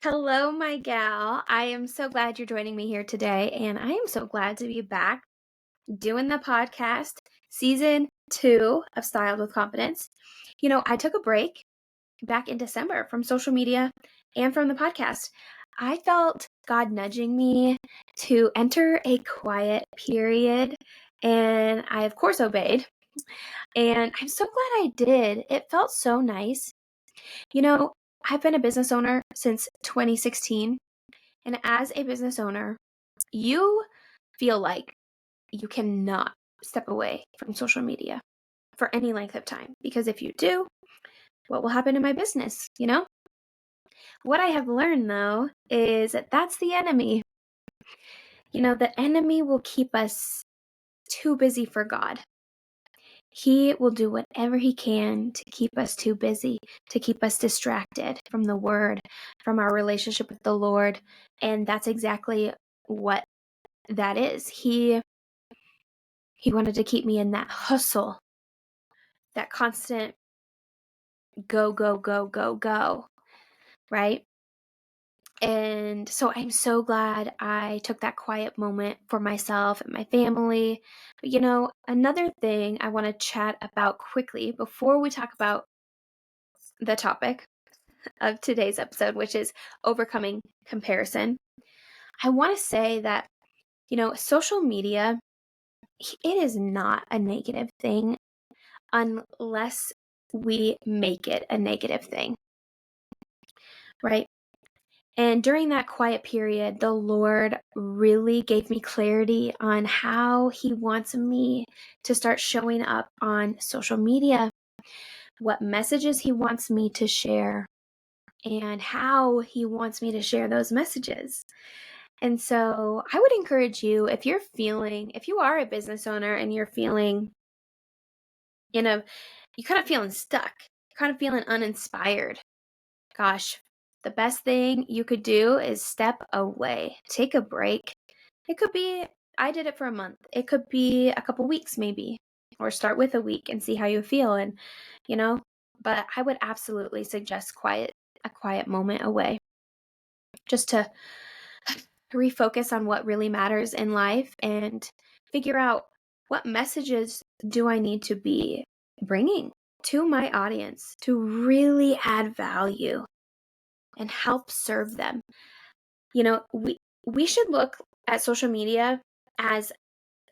Hello, my gal. I am so glad you're joining me here today, and I am so glad to be back doing the podcast, season two of Styled with Confidence. I took a break back in December from social media and from the podcast. I felt God nudging me to enter a quiet period, and I, of course, obeyed. And I'm so glad I did. It felt so nice. You know, I've been a business owner since 2016. And as a business owner, you feel like you cannot step away from social media for any length of time. Because if you do, what will happen to my business? What I have learned though is that that's the enemy. The enemy will keep us too busy for God. He will do whatever he can to keep us too busy, to keep us distracted from the word, from our relationship with the Lord. And that's exactly what that is. He wanted to keep me in that hustle, that constant go, go, go, go, go, right? And so I'm so glad I took that quiet moment for myself and my family. But another thing I want to chat about quickly before we talk about the topic of today's episode, which is overcoming comparison. I want to say that, social media, it is not a negative thing unless we make it a negative thing, right? And during that quiet period, the Lord really gave me clarity on how He wants me to start showing up on social media, what messages He wants me to share, and how He wants me to share those messages. And so I would encourage you, if you are a business owner and you're feeling, you're kind of feeling stuck, kind of feeling uninspired, gosh, the best thing you could do is step away, take a break. It could be, I did it for a month. It could be a couple weeks maybe, or start with a week and see how you feel. And, but I would absolutely suggest a quiet moment away just to refocus on what really matters in life and figure out what messages do I need to be bringing to my audience to really add value and help serve them. We should look at social media as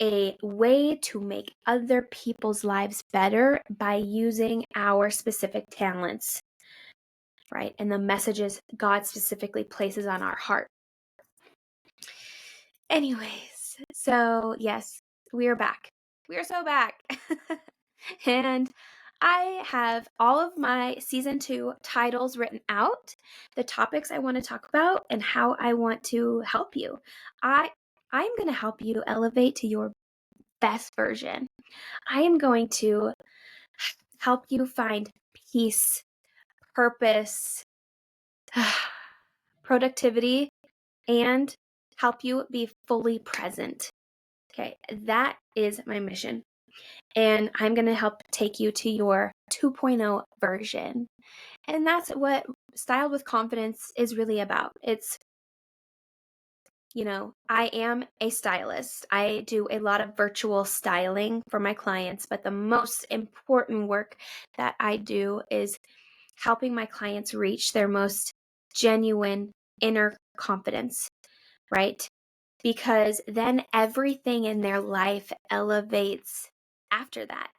a way to make other people's lives better by using our specific talents, right? And the messages God specifically places on our heart. Anyways, so yes, we are back. We are so back. And I have all of my season 2 titles written out, the topics I want to talk about, and how I want to help you. I'm going to help you elevate to your best version. I am going to help you find peace, purpose, productivity, and help you be fully present. Okay, that is my mission. And I'm going to help take you to your 2.0 version. And that's what Styled with Confidence is really about. It's, I am a stylist. I do a lot of virtual styling for my clients, but the most important work that I do is helping my clients reach their most genuine inner confidence, right? Because then everything in their life elevates after that,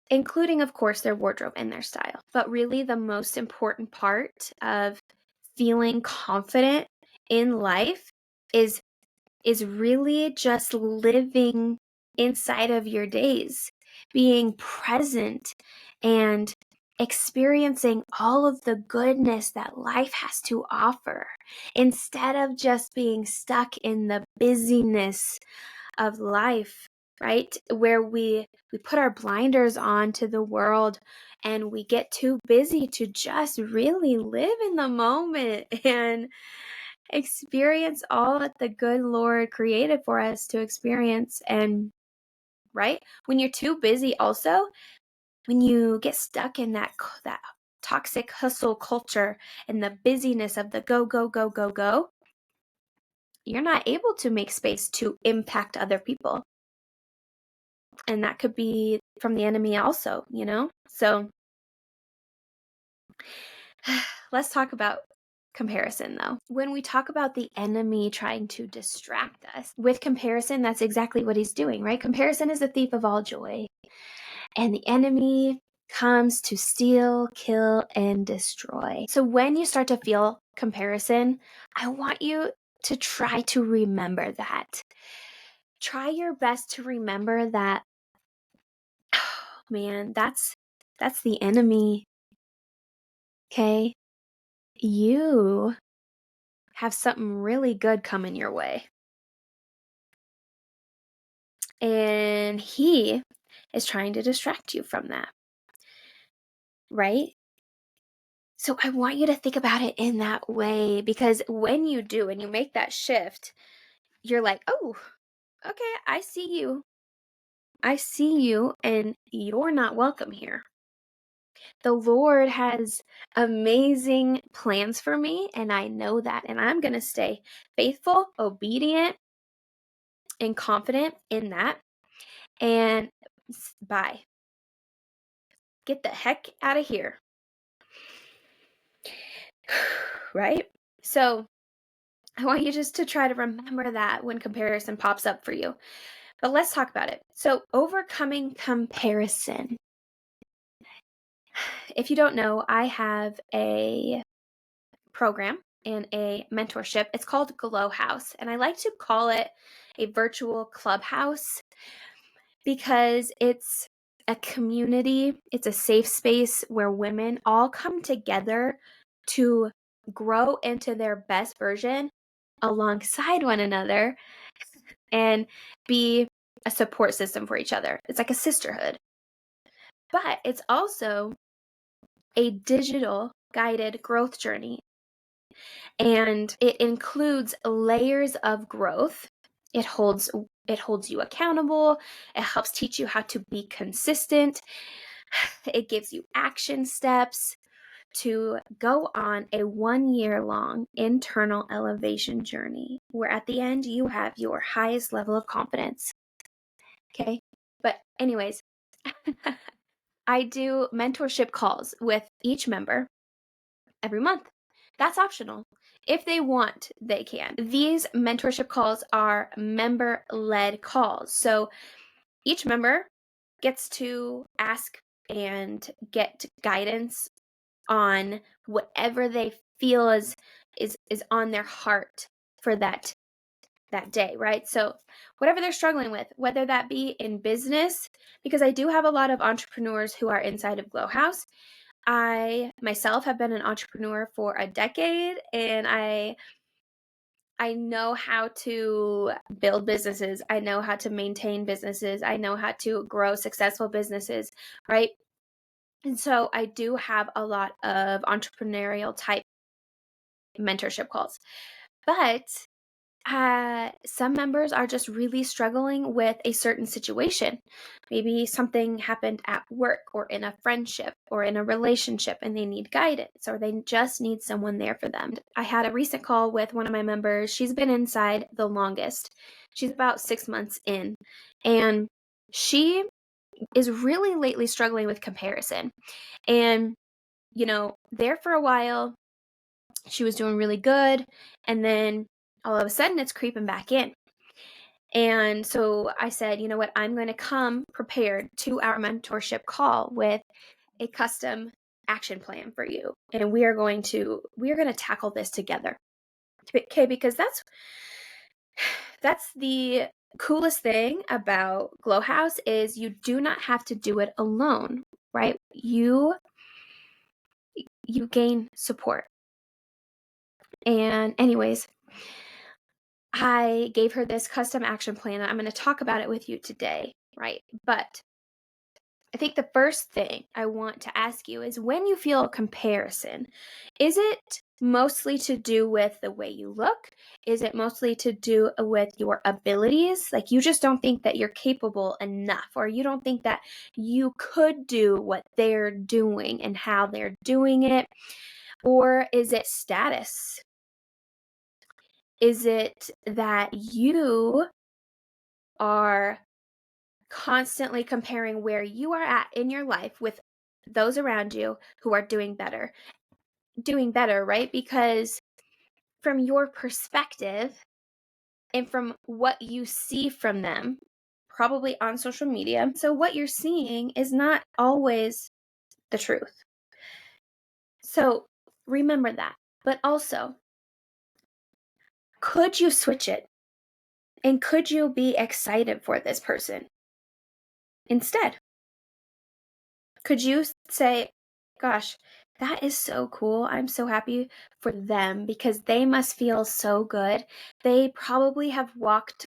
including, of course, their wardrobe and their style. But really, the most important part of feeling confident in life is really just living inside of your days, being present and experiencing all of the goodness that life has to offer instead of just being stuck in the busyness of life, right? Where we put our blinders on to the world and we get too busy to just really live in the moment and experience all that the good Lord created for us to experience. And right, when you're too busy, also when you get stuck in that toxic hustle culture and the busyness of the go, go, go, go, go, you're not able to make space to impact other people. And that could be from the enemy also, So let's talk about comparison though. When we talk about the enemy trying to distract us with comparison, that's exactly what he's doing, right? Comparison is the thief of all joy. And the enemy comes to steal, kill, and destroy. So when you start to feel comparison, I want you to try to remember that. Try your best to remember that, oh man, that's the enemy. Okay? You have something really good coming your way. And he is trying to distract you from that. Right? So I want you to think about it in that way, because when you do and you make that shift, you're like, oh, okay, I see you. I see you, and you're not welcome here. The Lord has amazing plans for me, and I know that, and I'm going to stay faithful, obedient, and confident in that. And bye. Get the heck out of here. Right? So I want you just to try to remember that when comparison pops up for you. But let's talk about it. So overcoming comparison. If you don't know, I have a program and a mentorship. It's called Glow House, and I like to call it a virtual clubhouse because it's a community, it's a safe space where women all come together to grow into their best version alongside one another and be a support system for each other. It's like a sisterhood. But it's also a digital guided growth journey. And it includes layers of growth. It holds you accountable. It helps teach you how to be consistent. It gives you action steps to go on a 1-year-long internal elevation journey where at the end you have your highest level of confidence. Okay? But anyways, I do mentorship calls with each member every month. That's optional. If they want, they can. These mentorship calls are member-led calls. So each member gets to ask and get guidance on whatever they feel is on their heart for that day, right? So whatever they're struggling with, whether that be in business, because I do have a lot of entrepreneurs who are inside of Glow House. I myself have been an entrepreneur for a decade, and I know how to build businesses. I know how to maintain businesses. I know how to grow successful businesses, right? And so I do have a lot of entrepreneurial type mentorship calls. But some members are just really struggling with a certain situation. Maybe something happened at work or in a friendship or in a relationship and they need guidance, or they just need someone there for them. I had a recent call with one of my members. She's been inside the longest. She's about 6 months in, and she is really lately struggling with comparison. And, there for a while, she was doing really good, and then all of a sudden it's creeping back in. And so I said, you know what, I'm going to come prepared to our mentorship call with a custom action plan for you. And we are going to tackle this together. Okay, because that's the coolest thing about Glow House is you do not have to do it alone, right? You gain support. And anyways, I gave her this custom action plan, and I'm going to talk about it with you today, right? But I think the first thing I want to ask you is, when you feel comparison, is it mostly to do with the way you look? Is it mostly to do with your abilities? Like you just don't think that you're capable enough, or you don't think that you could do what they're doing and how they're doing it? Or is it status? Is it that you are constantly comparing where you are at in your life with those around you who are doing better? Doing better, right? Because from your perspective and from what you see from them, probably on social media, so what you're seeing is not always the truth. So remember that. But also, could you switch it? And could you be excited for this person instead? Could you say, gosh, that is so cool. I'm so happy for them because they must feel so good. They probably have walked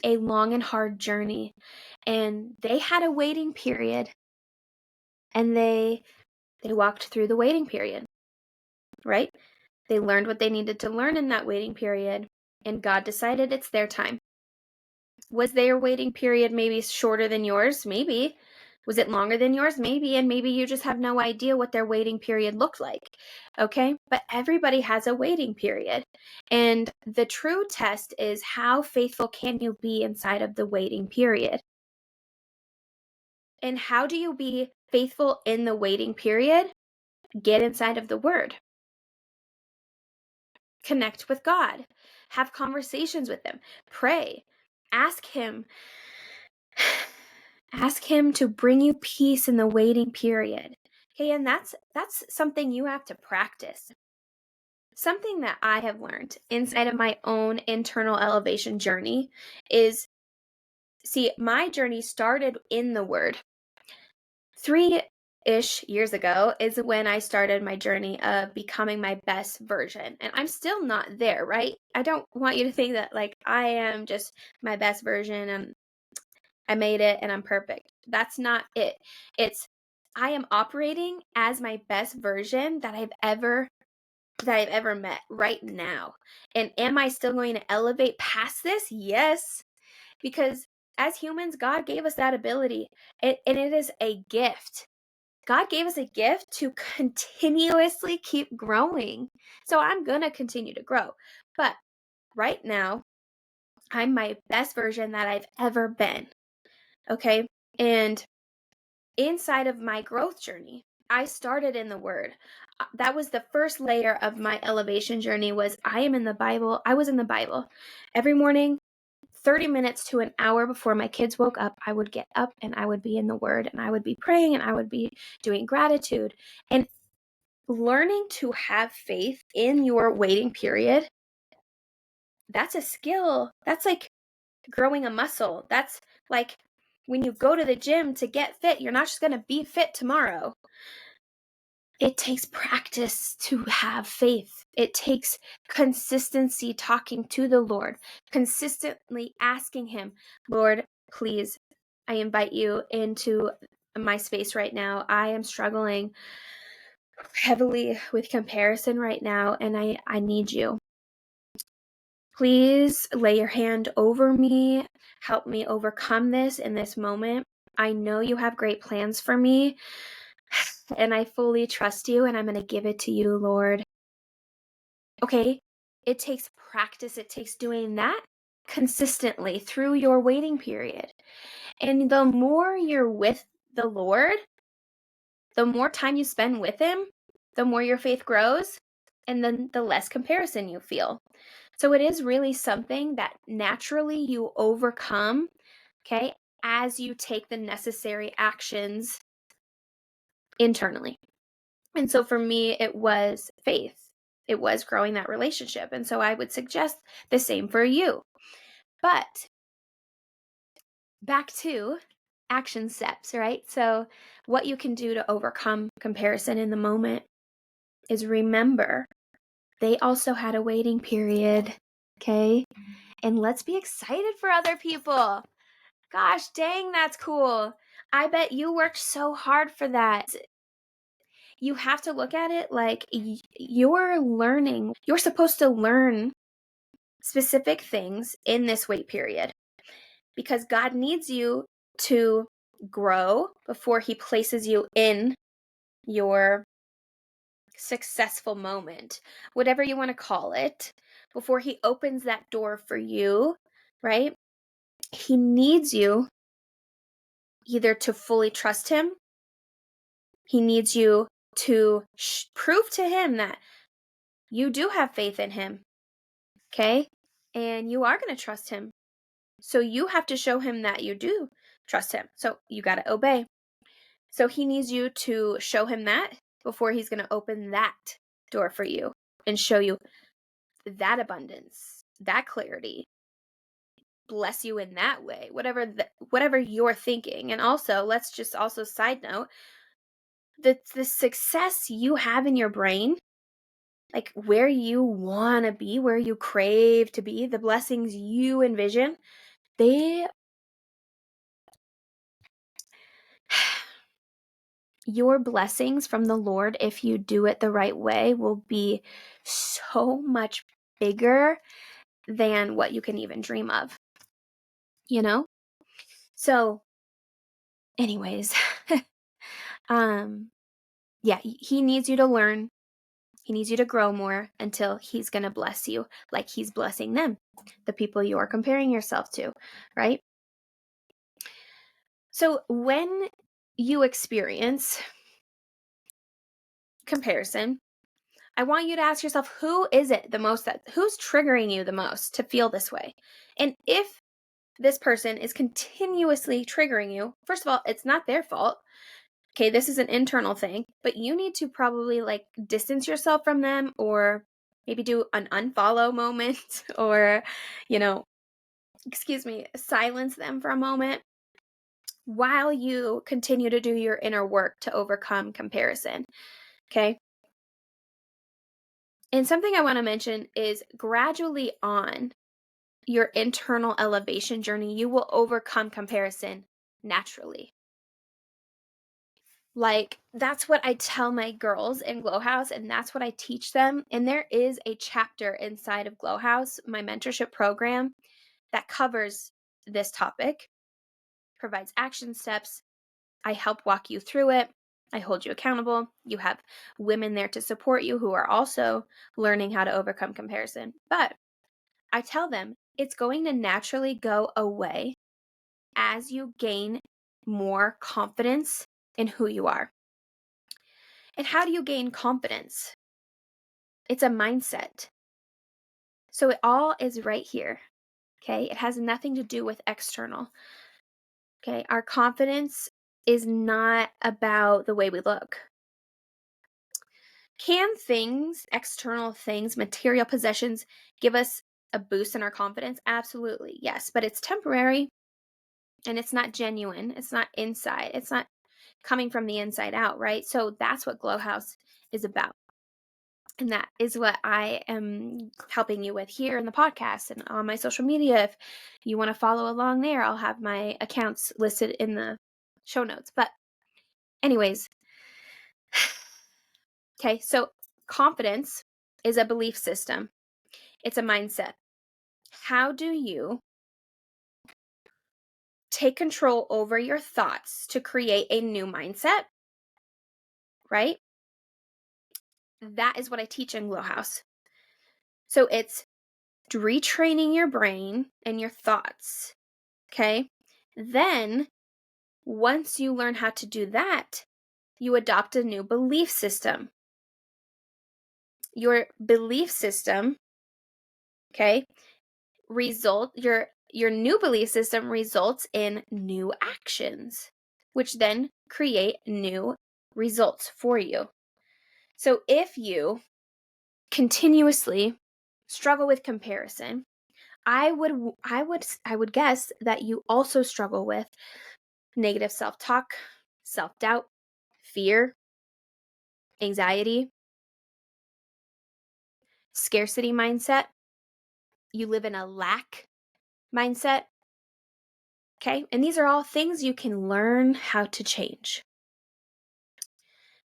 a long and hard journey, and they had a waiting period, and they walked through the waiting period, right? They learned what they needed to learn in that waiting period, and God decided it's their time. Was their waiting period maybe shorter than yours? Maybe. Was it longer than yours? Maybe. And maybe you just have no idea what their waiting period looked like. Okay. But everybody has a waiting period. And the true test is, how faithful can you be inside of the waiting period? And how do you be faithful in the waiting period? Get inside of the Word. Connect with God. Have conversations with Him. Pray. Ask Him. Ask Him to bring you peace in the waiting period. Okay, and that's something you have to practice. Something that I have learned inside of my own internal elevation journey is, see, my journey started in the Word. 3-ish years ago is when I started my journey of becoming my best version. And I'm still not there, right? I don't want you to think that like I am just my best version and I made it and I'm perfect. That's not it. It's, I am operating as my best version that I've ever met right now. And am I still going to elevate past this? Yes. Because as humans, God gave us that ability, and it is a gift. God gave us a gift to continuously keep growing. So I'm going to continue to grow. But right now, I'm my best version that I've ever been. Okay. And inside of my growth journey, I started in the Word. That was the first layer of my elevation journey, was I am in the Bible. I was in the Bible. Every morning, 30 minutes to an hour before my kids woke up, I would get up and I would be in the Word, and I would be praying, and I would be doing gratitude. And learning to have faith in your waiting period, that's a skill. That's like growing a muscle. That's like when you go to the gym to get fit, you're not just going to be fit tomorrow. It takes practice to have faith. It takes consistency talking to the Lord, consistently asking Him, Lord, please, I invite you into my space right now. I am struggling heavily with comparison right now, and I need you. Please lay your hand over me. Help me overcome this in this moment. I know you have great plans for me, and I fully trust you, and I'm going to give it to you, Lord. Okay? It takes practice. It takes doing that consistently through your waiting period. And the more you're with the Lord, the more time you spend with Him, the more your faith grows, and then the less comparison you feel. So it is really something that naturally you overcome, okay, as you take the necessary actions internally. And so for me, it was faith. It was growing that relationship. And so I would suggest the same for you. But back to action steps, right? So what you can do to overcome comparison in the moment is remember they also had a waiting period, okay? And let's be excited for other people. Gosh, dang, that's cool. I bet you worked so hard for that. you have to look at it like you're learning. You're supposed to learn specific things in this wait period because God needs you to grow before he places you in your successful moment, whatever you want to call it, before he opens that door for you, right? He needs you either to fully trust him, he needs you to prove to him that you do have faith in him, okay? And you are going to trust him. So you have to show him that you do trust him. So you got to obey. So he needs you to show him that before he's going to open that door for you and show you that abundance, that clarity, bless you in that way, whatever you're thinking. And also, let's just also side note, the success you have in your brain, like where you want to be, where you crave to be, the blessings you envision, they your blessings from the Lord, if you do it the right way, will be so much bigger than what you can even dream of, you know? So, anyways, yeah, he needs you to learn. He needs you to grow more until he's going to bless you like he's blessing them, the people you are comparing yourself to, right? So, when you experience comparison, I want you to ask yourself, who is it the most who's triggering you the most to feel this way? And if this person is continuously triggering you, first of all, it's not their fault. Okay, this is an internal thing, but you need to probably like distance yourself from them or maybe do an unfollow moment or, silence them for a moment while you continue to do your inner work to overcome comparison. Okay. And something I want to mention is gradually on your internal elevation journey, you will overcome comparison naturally. Like, that's what I tell my girls in Glow House, and that's what I teach them. And there is a chapter inside of Glow House, my mentorship program, that covers this topic, provides action steps. I help walk you through it. I hold you accountable. You have women there to support you who are also learning how to overcome comparison. But I tell them it's going to naturally go away as you gain more confidence in who you are. And how do you gain confidence? It's a mindset. So it all is right here. Okay. It has nothing to do with external. Okay. Our confidence is not about the way we look. Can things, external things, material possessions, give us a boost in our confidence? Absolutely. Yes. But it's temporary and it's not genuine. It's not inside. It's not coming from the inside out, right? So that's what Glow House is about. And that is what I am helping you with here in the podcast and on my social media. If you want to follow along there, I'll have my accounts listed in the show notes. But, anyways, okay, so confidence is a belief system, it's a mindset. How do you take control over your thoughts to create a new mindset? Right? That is what I teach in Glow House. So it's retraining your brain and your thoughts. Okay. Then, once you learn how to do that, you adopt a new belief system. Your belief system, okay, your new belief system results in new actions, which then create new results for you. So if you continuously struggle with comparison, I would guess that you also struggle with negative self-talk, self-doubt, fear, anxiety, scarcity mindset. You live in a lack mindset. Okay? And these are all things you can learn how to change.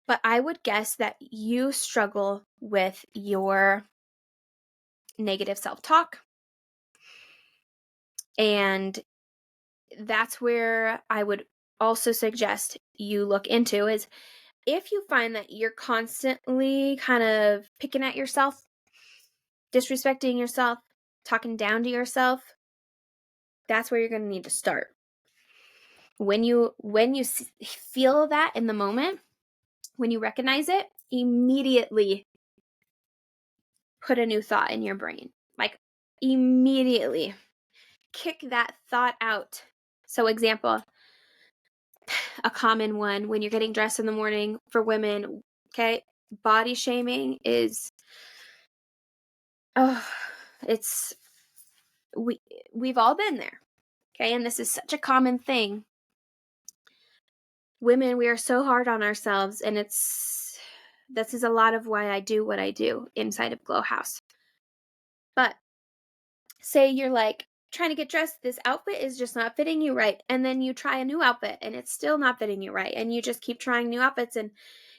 But I would guess that you struggle with your negative self-talk. And that's where I would also suggest you look into is if you find that you're constantly kind of picking at yourself, disrespecting yourself, talking down to yourself, that's where you're going to need to start. When you feel that in the moment, when you recognize it, immediately put a new thought in your brain. Like immediately kick that thought out. So example, a common one when you're getting dressed in the morning for women, okay? Body shaming is it's we've all been there. Okay? And this is such a common thing. Women, we are so hard on ourselves, and this is a lot of why I do what I do inside of Glow House. But say you're like trying to get dressed, this outfit is just not fitting you right, and then you try a new outfit and it's still not fitting you right, and you just keep trying new outfits and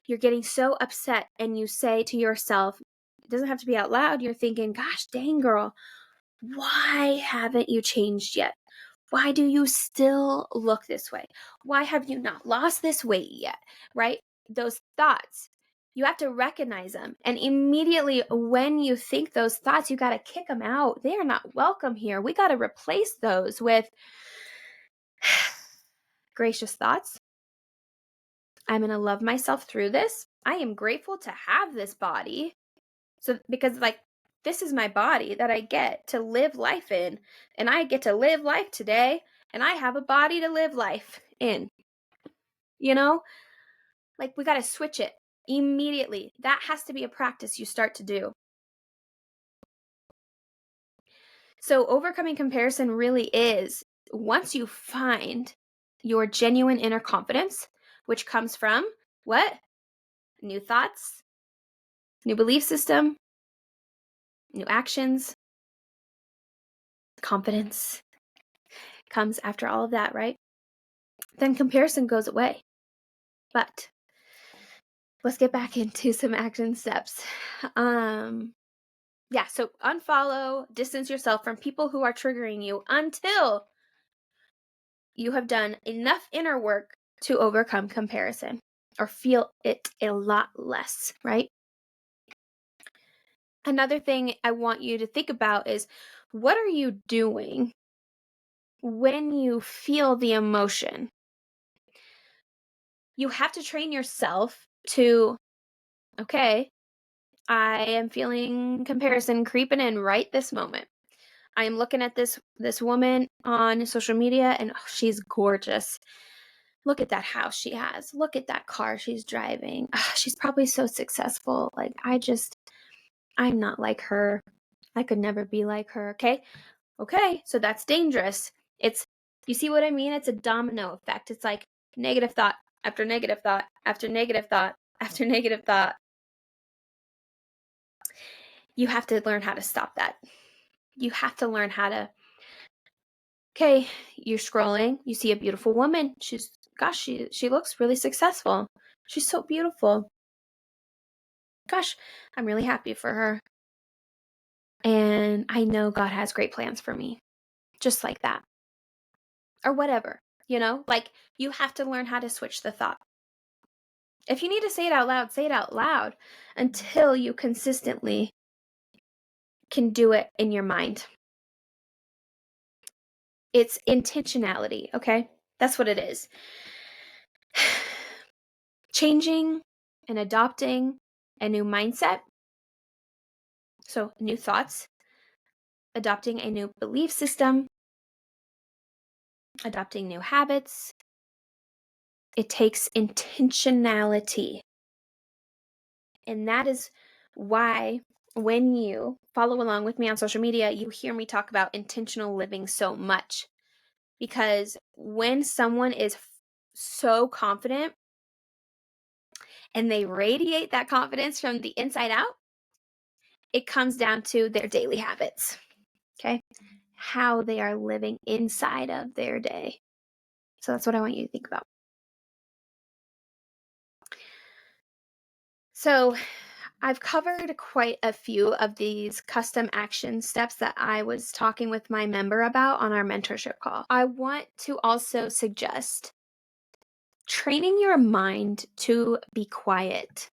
you're getting so upset, and you say to yourself, it doesn't have to be out loud, you're thinking, gosh dang girl, why haven't you changed yet? Why do you still look this way? Why have you not lost this weight yet? Right? Those thoughts, you have to recognize them. And immediately when you think those thoughts, you got to kick them out. They are not welcome here. We got to replace those with gracious thoughts. I'm going to love myself through this. I am grateful to have this body. So, because this is my body that I get to live life in, and I get to live life today, and I have a body to live life in. You know, we got to switch it immediately. That has to be a practice you start to do. So overcoming comparison really is once you find your genuine inner confidence, which comes from what? New thoughts, new belief system, new actions, confidence comes after all of that, right? Then comparison goes away. But let's get back into some action steps. So unfollow, distance yourself from people who are triggering you until you have done enough inner work to overcome comparison or feel it a lot less, right? Another thing I want you to think about is what are you doing when you feel the emotion? You have to train yourself to, okay, I am feeling comparison creeping in right this moment. I am looking at this woman on social media and she's gorgeous. Look at that house she has. Look at that car she's driving. She's probably so successful. I'm not like her. I could never be like her. Okay, so that's dangerous. You see what I mean? It's a domino effect. It's like negative thought after negative thought after negative thought after negative thought. You have to learn how to stop that. You have to learn how to, okay, you're scrolling, you see a beautiful woman. She looks really successful. She's so beautiful. Gosh, I'm really happy for her. And I know God has great plans for me. Just like that. Or whatever, you have to learn how to switch the thought. If you need to say it out loud, say it out loud until you consistently can do it in your mind. It's intentionality, okay? That's what it is. Changing and adopting a new mindset. So, new thoughts, adopting a new belief system, adopting new habits. It takes intentionality. And that is why when you follow along with me on social media, you hear me talk about intentional living so much. Because when someone is so confident and they radiate that confidence from the inside out, it comes down to their daily habits, okay? How they are living inside of their day. So that's what I want you to think about. So, I've covered quite a few of these custom action steps that I was talking with my member about on our mentorship call. I want to also suggest training your mind to be quiet.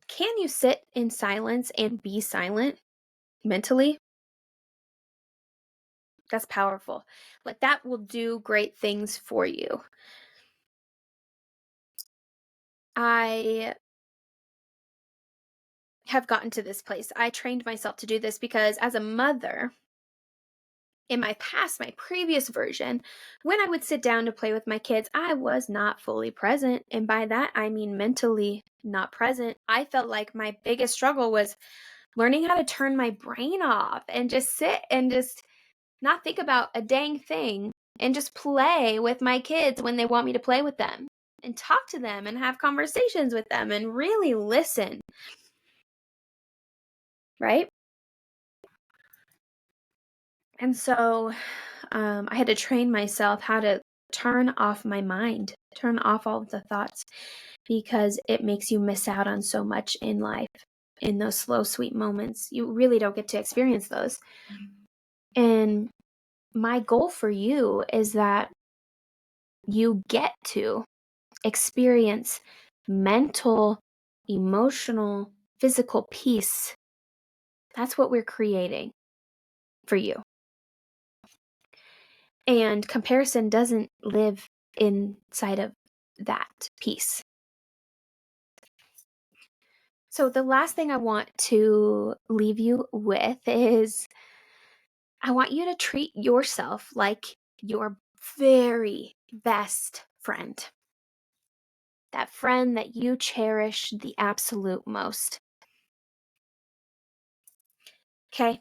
Can you sit in silence and be silent mentally? That's powerful. Like that will do great things for you. I have gotten to this place. I trained myself to do this because as a mother, in my past, my previous version, when I would sit down to play with my kids, I was not fully present. And by that, I mean mentally not present. I felt like my biggest struggle was learning how to turn my brain off and just sit and just not think about a dang thing and just play with my kids when they want me to play with them and talk to them and have conversations with them and really listen, right? And so I had to train myself how to turn off my mind, turn off all of the thoughts, because it makes you miss out on so much in life. In those slow, sweet moments, you really don't get to experience those. And my goal for you is that you get to experience mental, emotional, physical peace. That's what we're creating for you. And comparison doesn't live inside of that peace. So, the last thing I want to leave you with is I want you to treat yourself like your very best friend. That friend that you cherish the absolute most. Okay?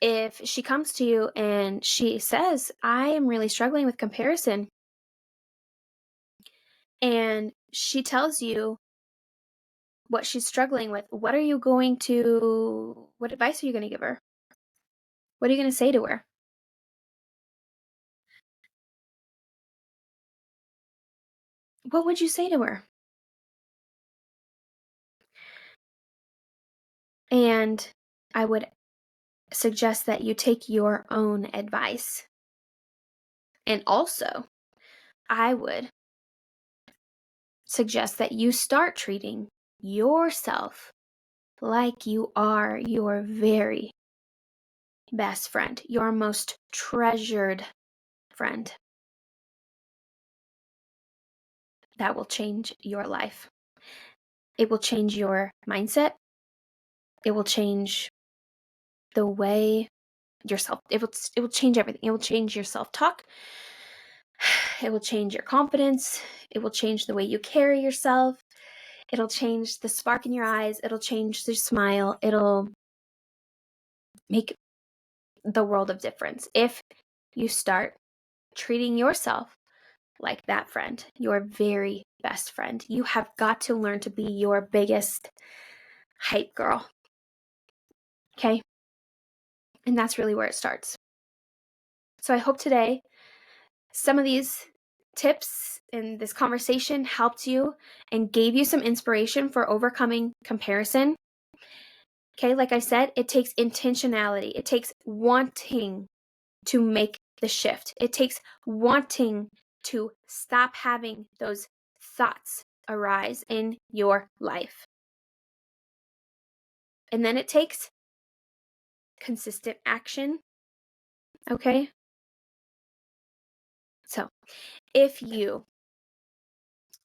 If she comes to you and she says, I am really struggling with comparison, and she tells you what she's struggling with, what advice are you going to give her? What are you going to say to her? What would you say to her? And I would suggest that you take your own advice. And also, I would suggest that you start treating yourself like you are your very best friend, your most treasured friend. That will change your life. It will change your mindset. It will change the way yourself, it will change everything. It will change your self-talk. It will change your confidence. It will change the way you carry yourself. It'll change the spark in your eyes. It'll change the smile. It'll make the world of difference if you start treating yourself like that friend, your very best friend. You have got to learn to be your biggest hype girl. Okay? And that's really where it starts. So I hope today some of these tips in this conversation helped you and gave you some inspiration for overcoming comparison. Okay, like I said, it takes intentionality. It takes wanting to make the shift. It takes wanting to stop having those thoughts arise in your life. And then it takes consistent action. Okay? So, if you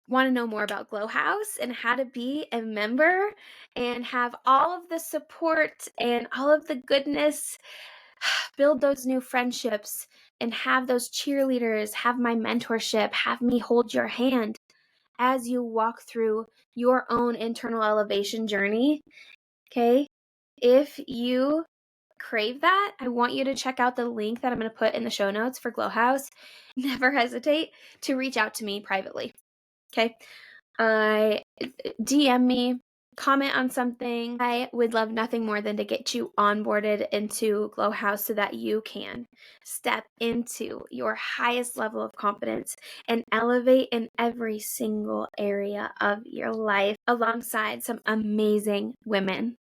want to know more about Glow House and how to be a member and have all of the support and all of the goodness, build those new friendships and have those cheerleaders, have my mentorship, have me hold your hand as you walk through your own internal elevation journey. Okay? If you crave that, I want you to check out the link that I'm going to put in the show notes for Glow House. Never hesitate to reach out to me privately. Okay? DM me, comment on something. I would love nothing more than to get you onboarded into Glow House so that you can step into your highest level of confidence and elevate in every single area of your life alongside some amazing women.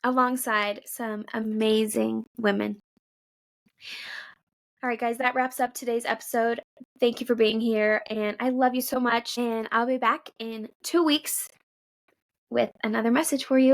Alongside some amazing women. All right, guys, that wraps up today's episode. Thank you for being here, and I love you so much. And I'll be back in 2 weeks with another message for you.